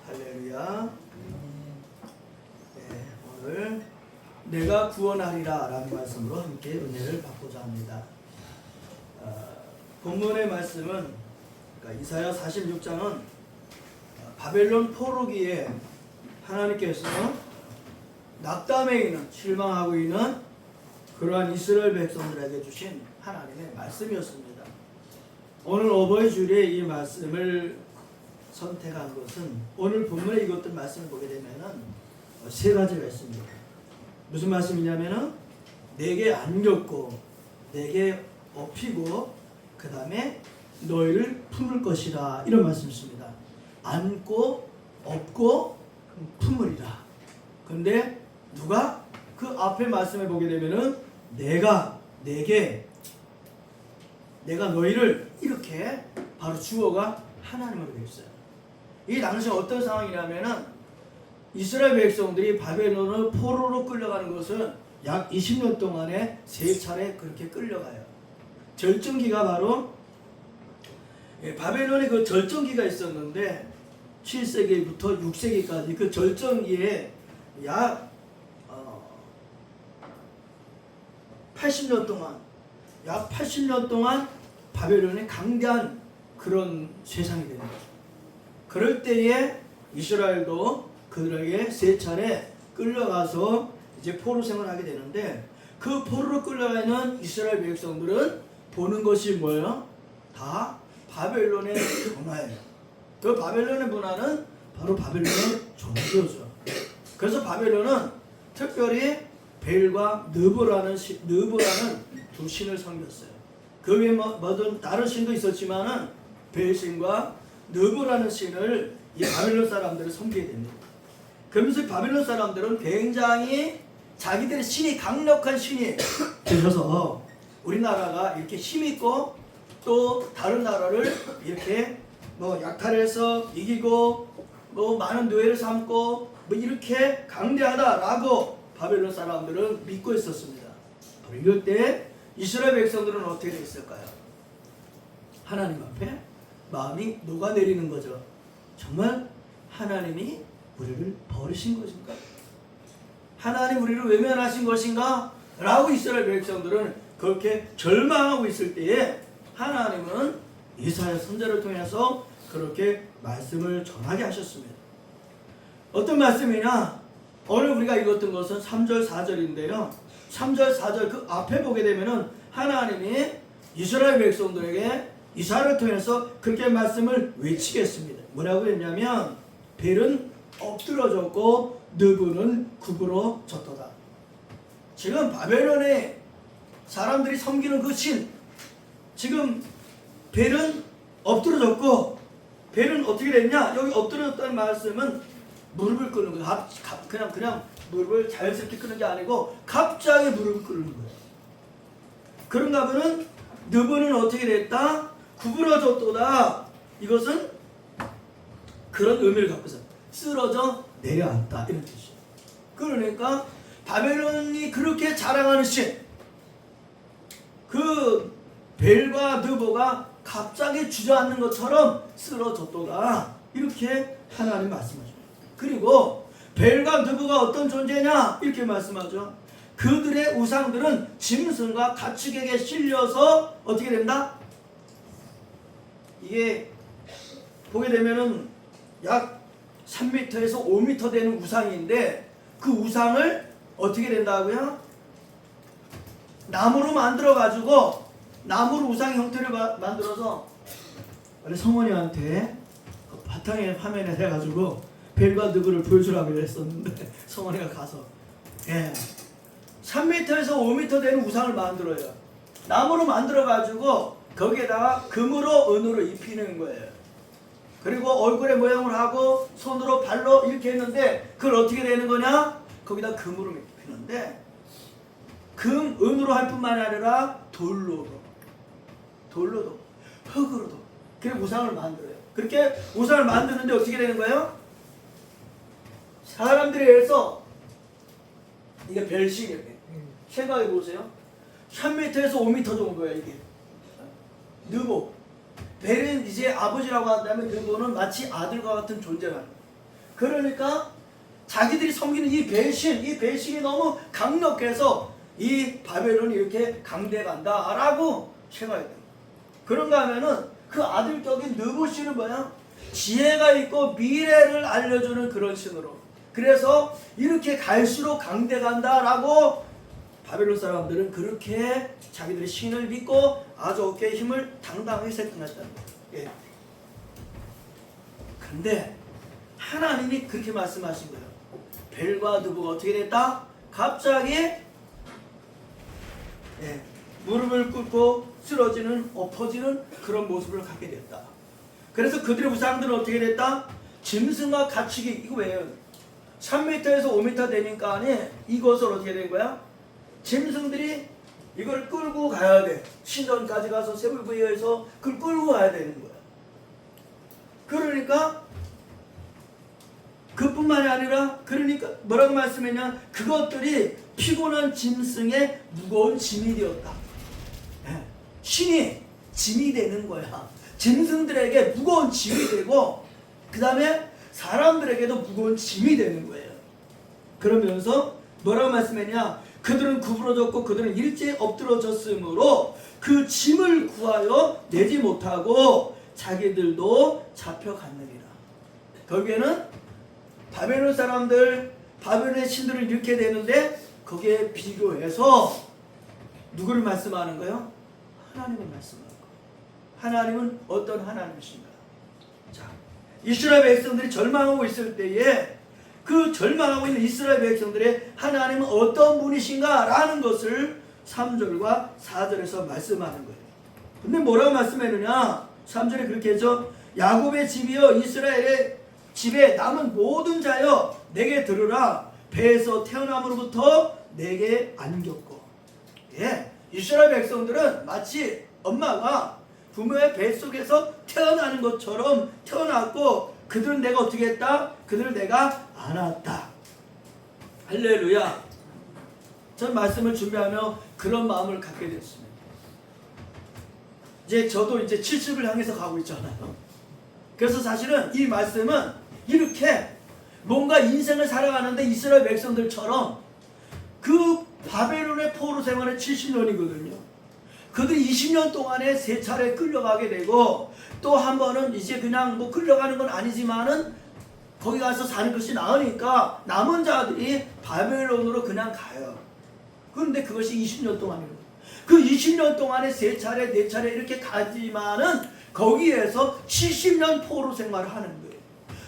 할렐루야. 네, 오늘 내가 구원하리라 라는 말씀으로 함께 은혜를 받고자 합니다. 본문의 말씀은 그러니까 이사야 46장은 바벨론 포로기에 하나님께서 낙담해 있는 실망하고 있는 그러한 이스라엘 백성들에게 주신 하나님의 말씀이었습니다. 오늘 어버이 주일에 이 말씀을 선택한 것은 오늘 본문에 이것들 말씀을 보게 되면은 세 가지가 있습니다. 무슨 말씀이냐면은 내게 안겼고 내게 업히고 그 다음에 너희를 품을 것이다 이런 말씀이 있습니다. 안고 업고 품으리라. 그런데 누가? 그 앞에 말씀을 보게 되면은 내가 너희를 이렇게 바로 주어가 하나님으로 되어 있어요. 이 당시 어떤 상황이냐면은 이스라엘 백성들이 바벨론을 포로로 끌려가는 것은 약 20년 동안에 3차례 그렇게 끌려가요. 절정기가 바로 바벨론의 그 절정기가 있었는데 7세기부터 6세기까지 그 절정기에 약 80년 동안 바벨론이 강대한 그런 세상이 되는 거죠. 그럴 때에 이스라엘도 그들에게 3차례 끌려가서 이제 포로 생활을 하게 되는데 그 포로로 끌려가는 이스라엘 백성들은 보는 것이 뭐예요? 다 바벨론의 문화예요. 그 바벨론의 문화는 바로 바벨론의 종교죠. 그래서 바벨론은 특별히 벨과 느보라는 두 신을 섬겼어요. 그 외에 뭐든 다른 신도 있었지만은 벨신과 느보라는 신을 이 바벨론 사람들을 섬기게 됩니다. 그러면서 바벨론 사람들은 굉장히 자기들의 신이 강력한 신이 되셔서 우리나라가 이렇게 힘있고 또 다른 나라를 이렇게 뭐 약탈해서 이기고 뭐 많은 노예를 삼고 뭐 이렇게 강대하다라고 바벨론 사람들은 믿고 있었습니다. 이럴 때 이스라엘 백성들은 어떻게 됐을까요? 하나님 앞에 마음이 녹아내리는 거죠. 정말 하나님이 우리를 버리신 것인가? 하나님 우리를 외면하신 것인가? 라고 이스라엘 백성들은 그렇게 절망하고 있을 때에 하나님은 이사야 선지자를 통해서 그렇게 말씀을 전하게 하셨습니다. 어떤 말씀이냐? 오늘 우리가 읽었던 것은 3절 4절인데요 3절 4절 그 앞에 보게 되면은 하나님이 이스라엘 백성들에게 이사야를 통해서 그렇게 말씀을 외치게 했습니다. 뭐라고 했냐면 벨은 엎드러졌고 느부는 구부러졌도다. 지금 바벨론의 사람들이 섬기는 그 신, 지금 벨은 엎드러졌고 벨은 어떻게 됐냐? 여기 엎드러졌다는 말씀은 무릎을 꿇는 거예요. 그냥 무릎을 자연스럽게 꿇는 게 아니고 갑자기 무릎을 꿇는 거예요. 그런가 보면 느부는 어떻게 됐다? 구부러졌도다. 이것은 그런 의미를 갖고 있어요. 쓰러져 내려앉다 이런 뜻이에요. 그러니까 바벨론이 그렇게 자랑하는 신, 그 벨과 느보가 갑자기 주저앉는 것처럼 쓰러졌도다 이렇게 하나님 말씀하십니다. 그리고 벨과 느보가 어떤 존재냐 이렇게 말씀하죠. 그들의 우상들은 짐승과 가축에게 실려서 어떻게 된다? 이게 보게 되면은 약 3m에서 5m 되는 우상인데 그 우상을 어떻게 된다고요? 나무로 만들어 가지고 나무로 우상 형태를 만들어서 성원이한테 그 바탕에 화면에 해가지고 벨과 느부를 보여주라고 했었는데 성원이가 가서 3m에서 5m 되는 우상을 만들어요. 나무로 만들어 가지고 거기에다가 금으로 은으로 입히는 거예요. 그리고 얼굴에 모양을 하고 손으로 발로 이렇게 했는데 그걸 어떻게 되는 거냐? 거기다 금으로 입히는데 금, 은으로 할 뿐만 아니라 돌로도 흙으로도 그렇게 우상을 만들어요. 그렇게 우상을 만드는데 어떻게 되는 거예요? 사람들에 의해서 이게 벨신이에요. 생각해 보세요. 3m에서 5m 정도야 이게. 느보 벨은 이제 아버지라고 한다면 느보는 마치 아들과 같은 존재가 그러니까 자기들이 섬기는 이 배신이 너무 강력해서 이 바벨론이 이렇게 강대간다라고 생각했던 거예요. 그런가 하면은 그 아들격인 느부시는 뭐야? 지혜가 있고 미래를 알려주는 그런 신으로. 그래서 이렇게 갈수록 강대간다라고 바벨론 사람들은 그렇게 자기들의 신을 믿고 아주 어깨에 힘을 당당하게 생각했다는 거예요. 예. 근데 하나님이 그렇게 말씀하신 거예요. 벨과 느부가 어떻게 됐다? 갑자기 무릎을 꿇고 쓰러지는 엎어지는 그런 모습을 갖게 됐다. 그래서 그들의 우상들은 어떻게 됐다? 짐승과 갇히기. 이거 왜요? 3m에서 5m 되니까 이것을 어떻게 된 거야? 짐승들이 이걸 끌고 가야 돼. 신전까지 가서 세불부에서 그걸 끌고 가야 되는 거야. 그러니까 그뿐만이 아니라 그러니까 뭐라고 말씀했냐? 그것들이 피곤한 짐승의 무거운 짐이 되었다. 신이 짐이 되는 거야. 짐승들에게 무거운 짐이 되고 그 다음에 사람들에게도 무거운 짐이 되는 거예요. 그러면서 뭐라고 말씀했냐? 그들은 구부러졌고 그들은 일제히 엎드러졌으므로 그 짐을 구하여 내지 못하고 자기들도 잡혀갔느니라. 결국에는 바벨론 사람들, 바벨론의 신들을 잃게 되는데 거기에 비교해서 누구를 말씀하는 거예요? 하나님을 말씀하는 거예요. 하나님은 어떤 하나님이신가? 자, 이스라엘 백성들이 절망하고 있을 때에 그 절망하고 있는 이스라엘 백성들의 하나님은 어떤 분이신가? 라는 것을 3절과 4절에서 말씀하는 거예요. 근데 뭐라고 말씀했느냐? 3절에 그렇게 해서 야곱의 집이여 이스라엘의 집에 남은 모든 자여 내게 들으라. 배에서 태어남으로부터 내게 안겼고. 예, 이스라엘 백성들은 마치 엄마가 부모의 뱃속에서 태어나는 것처럼 태어났고 그들은 내가 어떻게 했다? 그들을 내가 안았다. 할렐루야. 전 말씀을 준비하며 그런 마음을 갖게 됐습니다. 이제 저도 이제 70을 향해서 가고 있잖아요. 그래서 사실은 이 말씀은 이렇게 뭔가 인생을 살아가는데 이스라엘 백성들처럼 그 바벨론의 포로 생활의 70년이거든요. 그들 20년 동안에 3차례 끌려가게 되고 또 한 번은 이제 그냥 뭐 끌려가는 건 아니지만은 거기 가서 사는 것이 나으니까 남은 자들이 바벨론으로 그냥 가요. 그런데 그것이 20년 동안이에요. 그 20년 동안에 3차례, 4차례 이렇게 가지만은 거기에서 70년 포로 생활을 하는 거예요.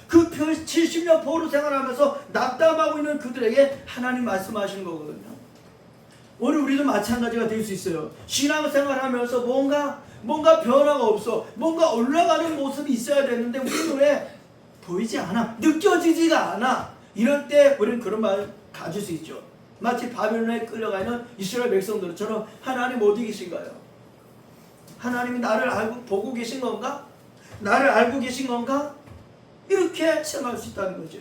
그 70년 포로 생활하면서 낙담하고 있는 그들에게 하나님 말씀하시는 거거든요. 오늘 우리도 마찬가지가 될 수 있어요. 신앙생활하면서 뭔가 변화가 없어. 뭔가 올라가는 모습이 있어야 되는데 우리는 왜 보이지 않아? 느껴지지가 않아. 이럴 때 우리는 그런 말 가질 수 있죠. 마치 바벨론에 끌려가 있는 이스라엘 백성들처럼 하나님 어디 계신가요? 하나님이 나를 알고 보고 계신 건가? 나를 알고 계신 건가? 이렇게 생각할 수 있다는 거죠.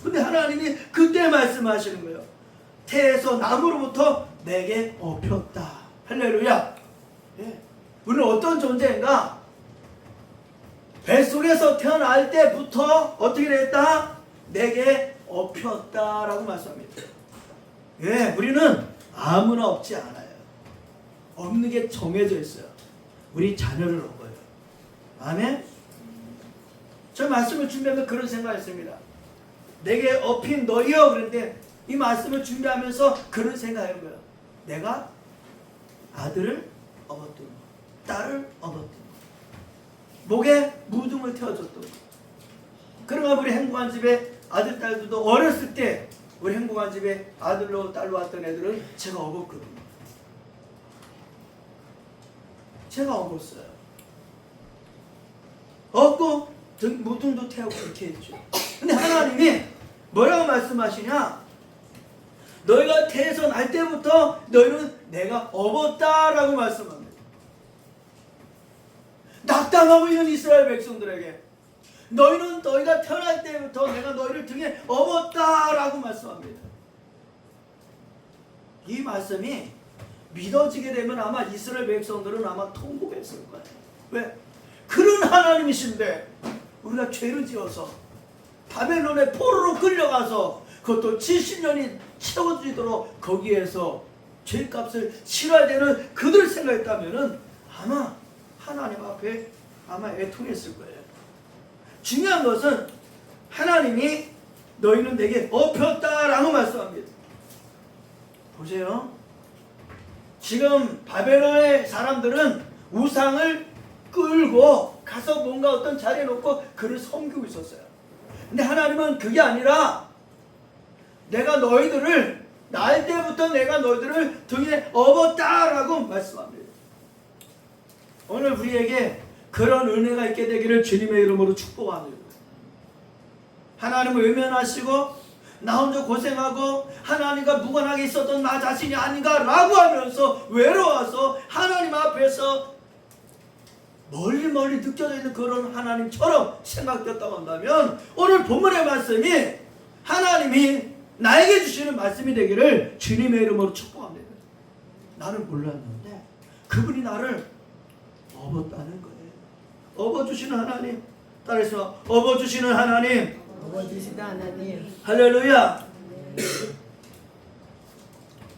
근데 하나님이 그때 말씀하시는 거예요. 태에서 나무로부터 내게 업혔다. 할렐루야. 예. 우리는 어떤 존재인가? 뱃속에서 태어날 때부터 어떻게 됐다? 내게 업혔다라고 말씀합니다. 예, 우리는 아무나 없지 않아요. 없는 게 정해져 있어요. 우리 자녀를 얻어요. 아멘? 저 말씀을 준비하면서 그런 생각했습니다. 내게 업힌 너희여. 그런데 이 말씀을 준비하면서 그런 생각인 거예요. 내가 아들을 업었던 거, 딸을 업었던 거, 목에 무등을 태워줬던 거. 그러면 우리 행복한 집에 아들, 딸들도 어렸을 때 우리 행복한 집에 아들로 딸로 왔던 애들은 제가 업었거든요. 제가 업었어요. 업고 무등도 태우고 그렇게 했죠. 근데 하나님이 뭐라고 말씀하시냐? 너희가 태에서 날 때부터 너희는 내가 업었다라고 말씀합니다. 낙담하고 있는 이스라엘 백성들에게 너희가 태어날 때부터 내가 너희를 등에 업었다라고 말씀합니다. 이 말씀이 믿어지게 되면 아마 이스라엘 백성들은 아마 통곡했을 거예요. 왜? 그런 하나님이신데 우리가 죄를 지어서 바벨론의 포로로 끌려가서 그것도 70년이 채워지도록 거기에서 죄값을 치러야 되는 그들 생각했다면은 아마 하나님 앞에 아마 애통했을 거예요. 중요한 것은 하나님이 너희는 내게 업혔다라고 말씀합니다. 보세요. 지금 바벨론의 사람들은 우상을 끌고 가서 뭔가 어떤 자리에 놓고 그를 섬기고 있었어요. 근데 하나님은 그게 아니라 내가 너희들을 날 때부터 내가 너희들을 등에 업었다라고 말씀합니다. 오늘 우리에게 그런 은혜가 있게 되기를 주님의 이름으로 축복합니다. 하나님을 외면하시고 나 혼자 고생하고 하나님과 무관하게 있었던 나 자신이 아닌가 라고 하면서 외로워서 하나님 앞에서 멀리 느껴져 있는 그런 하나님처럼 생각됐다고 한다면 오늘 본문의 말씀이 하나님이 나에게 주시는 말씀이 되기를 주님의 이름으로 축복합니다. 나는 몰랐는데 그분이 나를 업었다는 거예요. 업어주시는 하나님, 따라해서 업어주시는 하나님, 업어주시는 하나님. 할렐루야.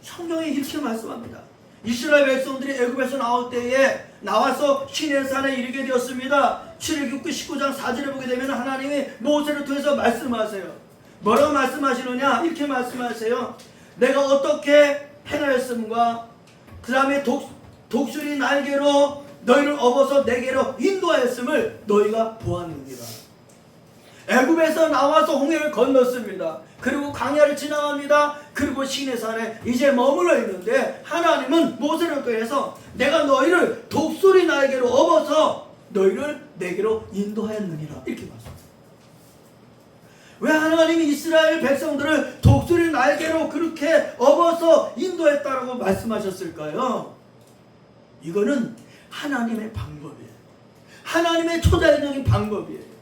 성경에 이렇게 말씀합니다. 이스라엘 백성들이 애굽에서 나올 때에 나와서 시내산에 이르게 되었습니다. 출애굽기 19장 4절에 보게 되면 하나님이 모세를 통해서 말씀하세요. 뭐라고 말씀하시느냐? 이렇게 말씀하세요. 내가 어떻게 행하였음과 그 다음에 독수리 날개로 너희를 업어서 내게로 인도하였음을 너희가 보았느니라. 애굽에서 나와서 홍해를 건넜습니다. 그리고 광야를 지나갑니다. 그리고 시내산에 이제 머물러 있는데 하나님은 모세를 통해서 내가 너희를 독수리 날개로 업어서 너희를 내게로 인도하였느니라 이렇게 말씀합니다. 왜 하나님이 이스라엘 백성들을 독수리 날개로 그렇게 업어서 인도했다라고 말씀하셨을까요? 이거는 하나님의 방법이에요. 하나님의 초자연적인 방법이에요.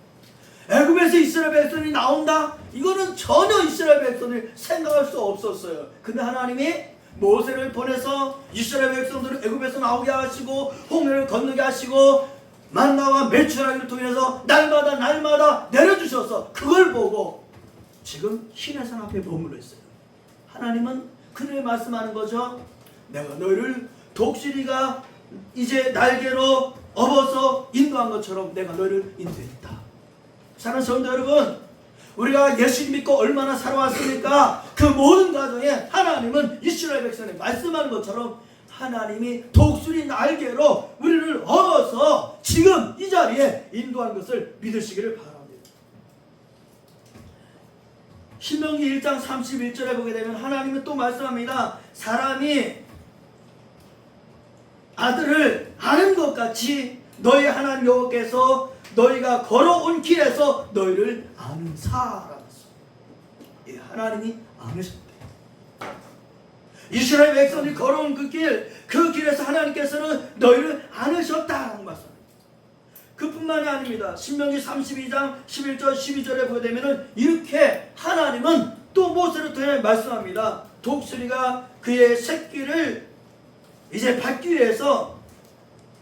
애굽에서 이스라엘 백성이 나온다? 이거는 전혀 이스라엘 백성들이 생각할 수 없었어요. 근데 하나님이 모세를 보내서 이스라엘 백성들을 애굽에서 나오게 하시고 홍해를 건너게 하시고 만나와 메추라기를 통해서 날마다 내려주셔서 그걸 보고 지금 시내산 앞에 머물러 있어요. 하나님은 그를 말씀하는 거죠. 내가 너희를 독수리가 이제 날개로 업어서 인도한 것처럼 내가 너희를 인도했다. 사랑하는 성도 여러분, 우리가 예수 믿고 얼마나 살아왔습니까? 그 모든 과정에 하나님은 이스라엘 백성에 말씀하는 것처럼 하나님이 독수리 날개로 우리를 업어서 지금 이 자리에 인도한 것을 믿으시기를 바랍니다. 신명기 1장 31절에 보게 되면 하나님은 또 말씀합니다. 사람이 아들을 아는 것 같이 너희 하나님 여호와께서 너희가 걸어온 길에서 너희를 아는 사라고 했어요. 하나님이 아느셨대. 이스라엘 백성이 걸어온 그 길에서 하나님께서는 너희를 아느셨다라고 말씀합니다. 그뿐만이 아닙니다. 신명기 32장 11절 12절에 보게 되면 이렇게 하나님은 또 모세를 통해 말씀합니다. 독수리가 그의 새끼를 이제 받기 위해서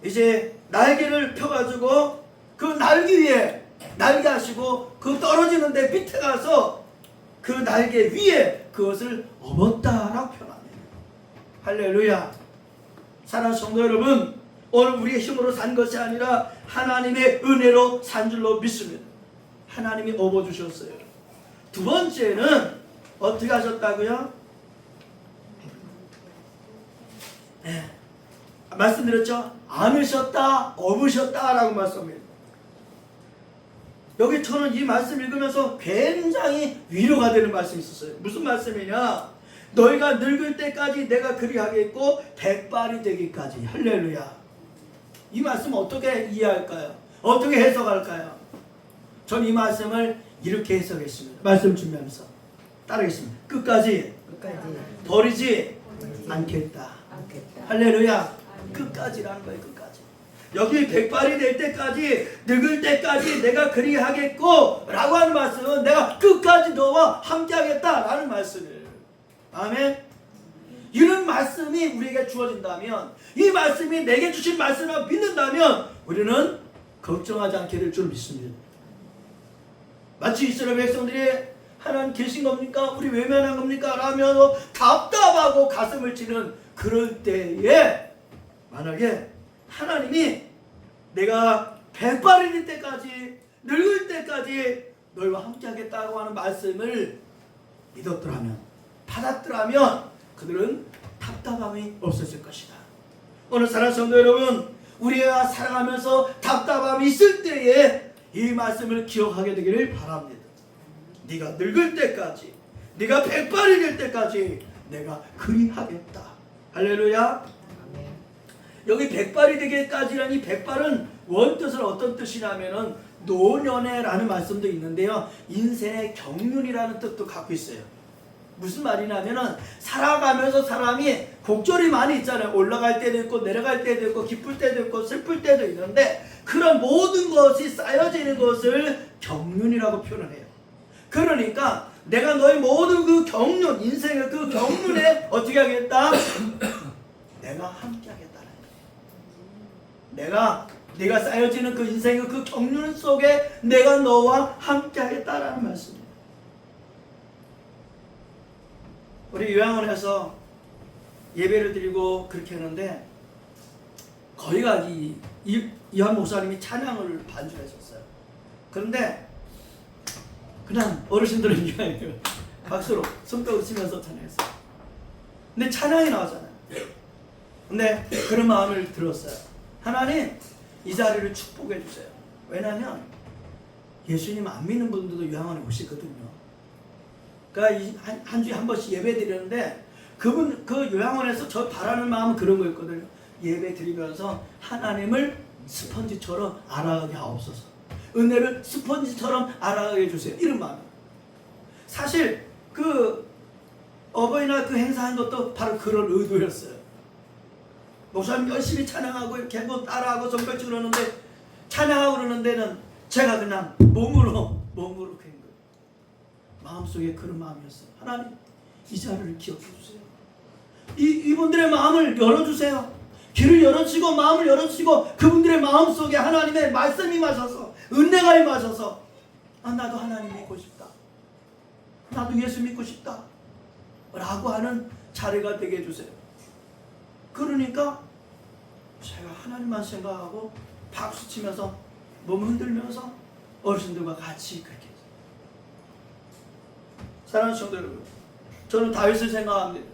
이제 날개를 펴가지고 그 날개 위에 날개 하시고 그 떨어지는데 밑에 가서 그 날개 위에 그것을 업었다라고 표현합니다. 할렐루야. 사랑하는 성도 여러분, 오늘 우리의 힘으로 산 것이 아니라 하나님의 은혜로 산 줄로 믿습니다. 하나님이 업어주셨어요. 두 번째는 어떻게 하셨다고요? 네. 말씀드렸죠? 안으셨다, 업으셨다라고 말씀합니다. 여기 저는 이 말씀 읽으면서 굉장히 위로가 되는 말씀이 있었어요. 무슨 말씀이냐? 너희가 늙을 때까지 내가 그리하겠고 백발이 되기까지. 할렐루야. 이 말씀 어떻게 이해할까요? 어떻게 해석할까요? 전 이 말씀을 이렇게 해석했습니다. 말씀 준비하면서 따르겠습니다. 끝까지 버리지 않겠다. 할렐루야. 끝까지라는 거예요. 끝까지. 여기 백발이 될 때까지, 늙을 때까지 내가 그리하겠고 라고 하는 말씀은 내가 끝까지 너와 함께 하겠다라는 말씀이에요. 아멘. 이런 말씀이 우리에게 주어진다면, 이 말씀이 내게 주신 말씀을 믿는다면 우리는 걱정하지 않게 될 줄 믿습니다. 마치 이스라엘 백성들이 하나님 계신 겁니까? 우리 외면한 겁니까? 라면서 답답하고 가슴을 치는 그럴 때에 만약에 하나님이 내가 백발이 될 때까지 늙을 때까지 너희와 함께 하겠다고 하는 말씀을 믿었더라면 받았더라면 그들은 답답함이 없었을 것이다. 오늘 사랑하는 성도 여러분, 우리가 살아가면서 답답함이 있을 때에 이 말씀을 기억하게 되기를 바랍니다. 네가 늙을 때까지, 네가 백발이 될 때까지 내가 그리하겠다. 할렐루야. 여기 백발이 되기까지라니, 백발은 원뜻은 어떤 뜻이냐면은 노년에라는 말씀도 있는데요, 인생의 경륜이라는 뜻도 갖고 있어요. 무슨 말이냐면은 살아가면서 사람이 곡절이 많이 있잖아요. 올라갈 때도 있고 내려갈 때도 있고 기쁠 때도 있고 슬플 때도 있는데, 그런 모든 것이 쌓여지는 것을 경륜이라고 표현을 해요. 그러니까 내가 너의 모든 그 경륜, 인생의 그 경륜에 어떻게 하겠다? 내가 함께 하겠다는 거예요. 네가 쌓여지는 그 인생의 그 경륜 속에 내가 너와 함께 하겠다라는 말씀이에요. 우리 요양원에서 예배를 드리고 그렇게 하는데, 거기가 이한 목사님이 찬양을 반주했었어요. 그런데 그냥 어르신들은 이거예요. 박수로 손뼉을 치면서 찬양했어요. 근데 찬양이 나왔잖아요. 근데 그런 마음을 들었어요. 하나님, 이 자리를 축복해 주세요. 왜냐하면 예수님 안 믿는 분들도 요양원에 오시거든요. 그러니까 한 주에 한 번씩 예배 드리는데, 그 요양원에서 저 바라는 마음은 그런 거였거든요. 예배 드리면서 하나님을 스펀지처럼 알아가게 하옵소서. 은혜를 스펀지처럼 알아가게 해주세요. 이런 마음이에요. 사실 그 어버이날 그 행사한 것도 바로 그런 의도였어요. 목사님 열심히 찬양하고 이렇게 하고 따라하고 손뼉치고 그러는데, 찬양하고 그러는 데는 제가 그냥 몸으로 그런 거예요. 마음속에 그런 마음이었어요. 하나님, 이 자리를 기억해 주세요. 이분들의 마음을 열어주세요. 귀를 열어주시고 마음을 열어주시고 그분들의 마음속에 하나님의 말씀이 마셔서, 은혜가 임하셔서, 나도 하나님 믿고 싶다, 나도 예수 믿고 싶다 라고 하는 자리가 되게 해주세요. 그러니까 제가 하나님만 생각하고 박수치면서 몸 흔들면서 어르신들과 같이 그렇게 했어요. 사랑하는 성도 여러분, 저는 다윗을 생각합니다.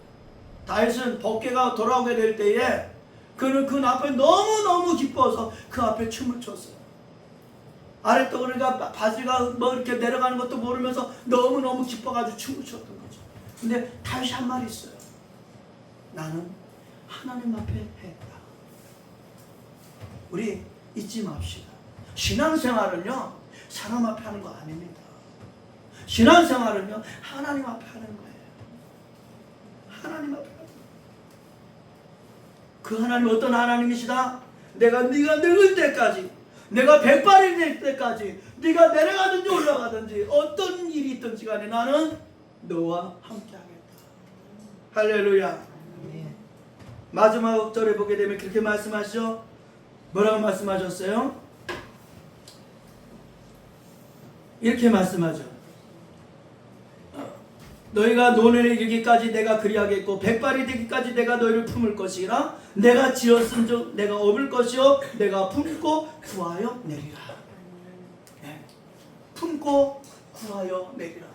다윗은 법궤가 돌아오게 될 때에 그는 그 앞에 너무너무 기뻐서 그 앞에 춤을 췄어요. 아랫도그니까 바지가 뭐 이렇게 내려가는 것도 모르면서 너무너무 기뻐가지고 춤을 췄던 거죠. 근데 다윗이 한 말이 있어요. 나는 하나님 앞에 했다. 우리 잊지 맙시다. 신앙생활은요, 사람 앞에 하는 거 아닙니다. 신앙생활은요, 하나님 앞에 하는 거예요. 하나님 앞에 하는 거예요. 그 하나님이 어떤 하나님이시다? 네가 늙을 때까지, 내가 백발이 될 때까지, 네가 내려가든지 올라가든지 어떤 일이 있든지 간에 나는 너와 함께 하겠다. 할렐루야. 마지막 절에 보게 되면 그렇게 말씀하시죠. 뭐라고 말씀하셨어요? 이렇게 말씀하죠. 너희가 노년에 이르기까지 내가 그리하겠고 백발이 되기까지 내가 너희를 품을 것이라. 내가 지었은즉 내가 업을 것이요 내가 품고 구하여 내리라. 네. 품고 구하여 내리라.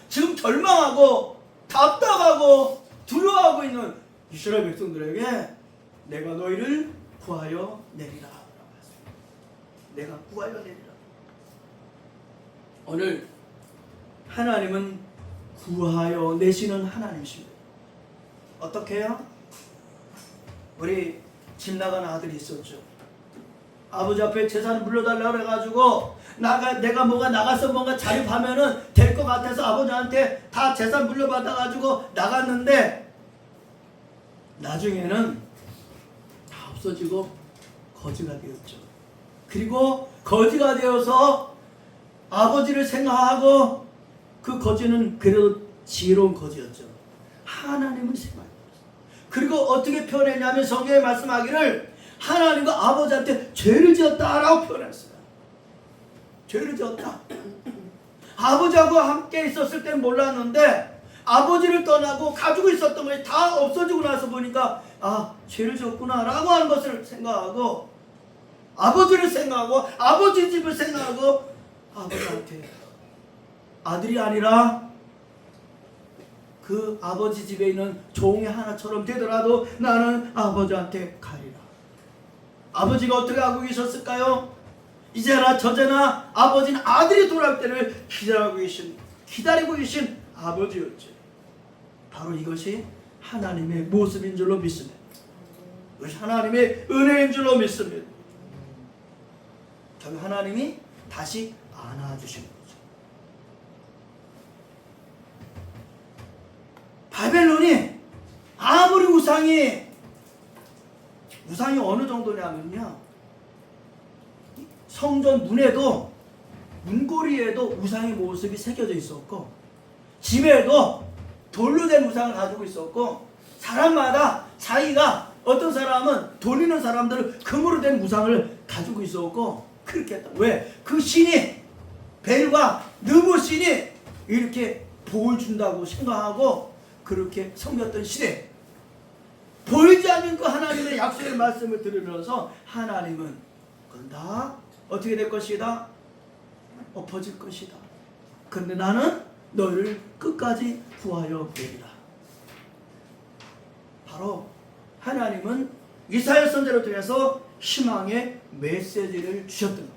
지금 절망하고 답답하고 두려워하고 있는 이스라엘 백성들에게 내가 너희를 구하여 내리라. 내가 구하여 내리라. 오늘 하나님은 구하여 내시는 하나님이십니다. 어떻게 해요? 우리 집 나간 아들이 있었죠. 아버지 앞에 재산을 물려달라고 해가지고 내가 뭐가 나가서 뭔가 자립하면은 될 것 같아서 아버지한테 다 재산 물려받아가지고 나갔는데, 나중에는 다 없어지고 거지가 되었죠. 그리고 거지가 되어서 아버지를 생각하고, 그 거지는 그래도 지혜로운 거지였죠. 하나님을 생각했어요. 그리고 어떻게 표현했냐면 성경에 말씀하기를 하나님과 아버지한테 죄를 지었다라고 표현했어요. 죄를 지었다. 아버지하고 함께 있었을 땐 몰랐는데 아버지를 떠나고 가지고 있었던 것이 다 없어지고 나서 보니까 아, 죄를 졌구나 라고 하는 것을 생각하고 아버지를 생각하고 아버지 집을 생각하고 아버지한테 아들이 아니라 그 아버지 집에 있는 종이 하나처럼 되더라도 나는 아버지한테 가리라. 아버지가 어떻게 하고 계셨을까요? 이제나 저제나 아버지는 아들이 돌아올 때를 기다리고 계신 아버지였지. 바로 이것이 하나님의 모습인 줄로 믿습니다. 이것이 하나님의 은혜인 줄로 믿습니다. 결국 하나님이 다시 안아주시는 거죠. 바벨론이 아무리 우상이 어느 정도냐면요, 성전 문에도 문고리에도 우상의 모습이 새겨져 있었고 집에도 돌로 된 우상을 가지고 있었고 사람마다 자기가 어떤 사람은 돈 있는 사람들은 금으로 된 우상을 가지고 있었고 그렇게 했다. 왜? 그 신이 벨과 느보 신이 이렇게 복을 준다고 생각하고 그렇게 섬겼던 시대, 보이지 않는 그 하나님의 약속의 말씀을 들으면서 하나님은 그건 다 어떻게 될 것이다? 엎어질 것이다. 그런데 나는 너희를 끝까지 구하여 내리라. 바로 하나님은 이사야 선지자를 통해서 희망의 메시지를 주셨던 겁니다.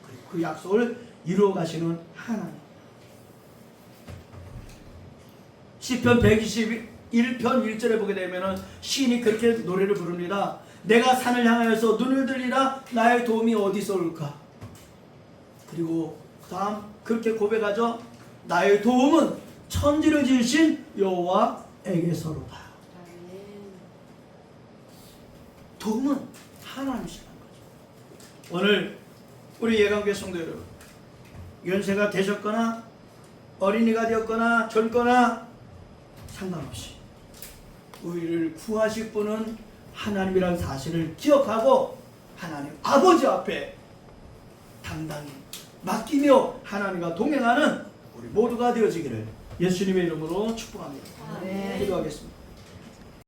그리고 그 약속을 이루어 가시는 하나님. 시편 121편 1절에 보게 되면 시인이 그렇게 노래를 부릅니다. 내가 산을 향하여서 눈을 들리라 나의 도움이 어디서 올까? 그리고 다음 그렇게 고백하죠. 나의 도움은 천지를 지으신 여호와에게서로다. 도움은 하나님이시라는 거죠. 오늘 우리 예강교회 성도 여러분, 연세가 되셨거나 어린이가 되었거나 젊거나 상관없이 우리를 구하실 분은 하나님이라는 사실을 기억하고 하나님 아버지 앞에 당당히 맡기며 하나님과 동행하는 우리 모두가 되어지기를 예수님의 이름으로 축복합니다. 아멘. 기도하겠습니다.